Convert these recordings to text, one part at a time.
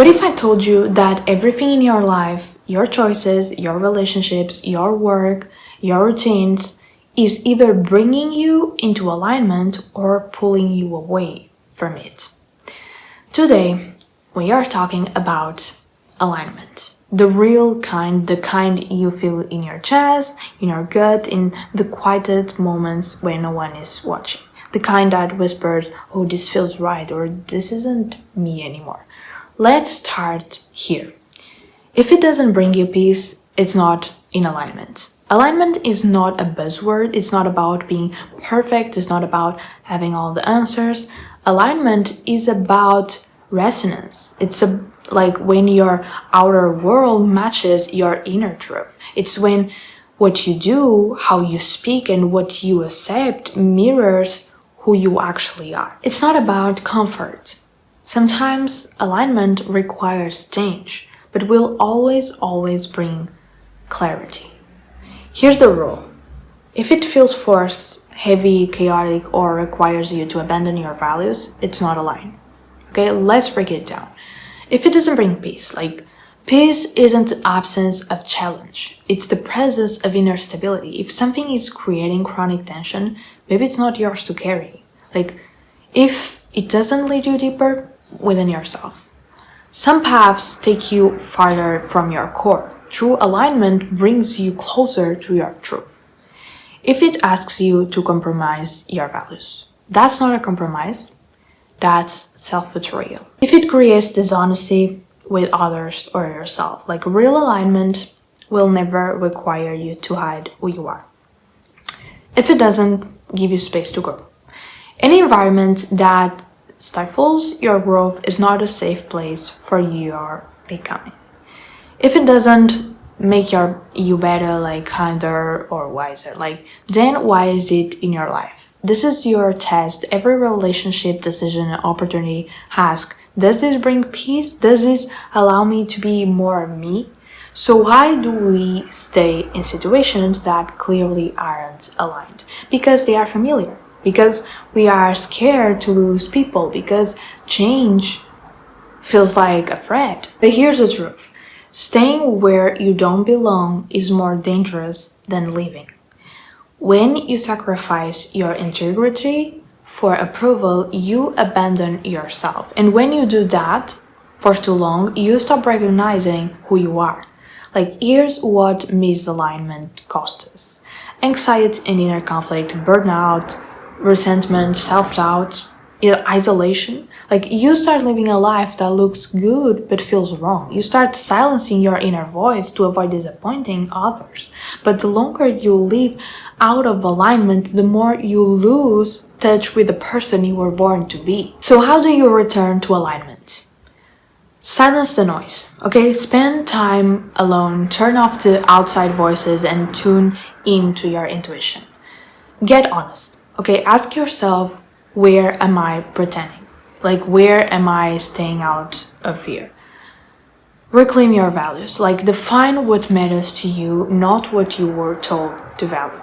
What if I told you that everything in your life, your choices, your relationships, your work, your routines, is either bringing you into alignment or pulling you away from it? Today, we are talking about alignment. The real kind, the kind you feel in your chest, in your gut, in the quiet moments when no one is watching. The kind that whispers, oh, this feels right, or this isn't me anymore. Let's start here. If it doesn't bring you peace, it's not in alignment. Alignment is not a buzzword. It's not about being perfect. It's not about having all the answers. Alignment is about resonance. It's like when your outer world matches your inner truth. It's when what you do, how you speak, and what you accept mirrors who you actually are. It's not about comfort. Sometimes alignment requires change, but will always bring clarity. Here's the rule. If it feels forced, heavy, chaotic, or requires you to abandon your values, it's not aligned. Okay, let's break it down. If it doesn't bring peace, like peace isn't the absence of challenge, it's the presence of inner stability. If something is creating chronic tension, maybe it's not yours to carry. Like, if it doesn't lead you deeper within yourself. Some paths take you farther from your core. True alignment brings you closer to your truth. If it asks you to compromise your values, that's not a compromise, that's self-betrayal. If it creates dishonesty with others or yourself, like real alignment will never require you to hide who you are. If it doesn't give you space to grow. Any environment that stifles your growth is not a safe place for your becoming. If it doesn't make you better, like kinder or wiser, then why is it in your life? This is your test. Every relationship, decision, and opportunity ask, does this bring peace? Does this allow me to be more me? So why do we stay in situations that clearly aren't aligned? Because they are familiar. Because we are scared to lose people, because change feels like a threat. But here's the truth. Staying where you don't belong is more dangerous than leaving. When you sacrifice your integrity for approval, you abandon yourself. And when you do that for too long, you stop recognizing who you are. Like, here's what misalignment costs us. Anxiety and inner conflict, burnout, resentment, self-doubt, isolation. Like, you start living a life that looks good but feels wrong. You start silencing your inner voice to avoid disappointing others. But the longer you live out of alignment, the more you lose touch with the person you were born to be. So how do you return to alignment? Silence the noise, okay? Spend time alone, turn off the outside voices, and tune into your intuition. Get honest. Okay, ask yourself, where am I pretending? Like, where am I staying out of fear? Reclaim your values. Like, define what matters to you, not what you were told to value.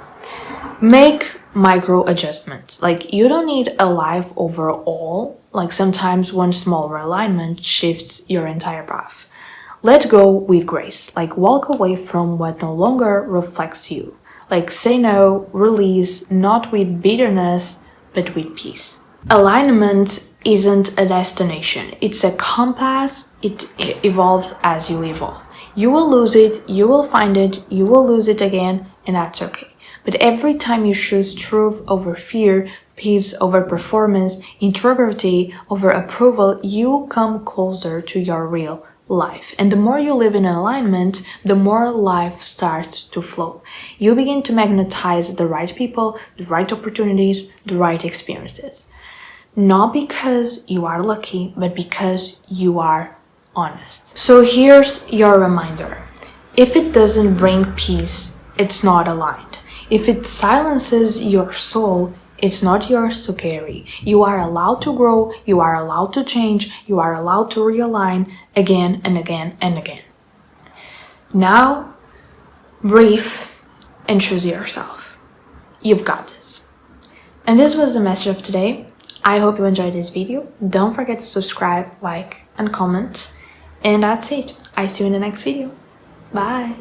Make micro adjustments. Like, you don't need a life overall. Like, sometimes one small realignment shifts your entire path. Let go with grace. Like, walk away from what no longer reflects you. Like, say no, release, not with bitterness, but with peace. Alignment isn't a destination. It's a compass. It evolves as you evolve. You will lose it, you will find it, you will lose it again, and that's okay. But every time you choose truth over fear, peace over performance, integrity over approval, you come closer to your real life. And the more you live in alignment, the more life starts to flow. You begin to magnetize the right people, the right opportunities, the right experiences. Not because you are lucky, but because you are honest. So here's your reminder. If it doesn't bring peace, it's not aligned. If it silences your soul, it's not yours to carry. You are allowed to grow, you are allowed to change, you are allowed to realign again and again and again. Now, breathe and choose yourself. You've got this. And this was the message of today. I hope you enjoyed this video. Don't forget to subscribe, like, and comment. And that's it. I see you in the next video. Bye.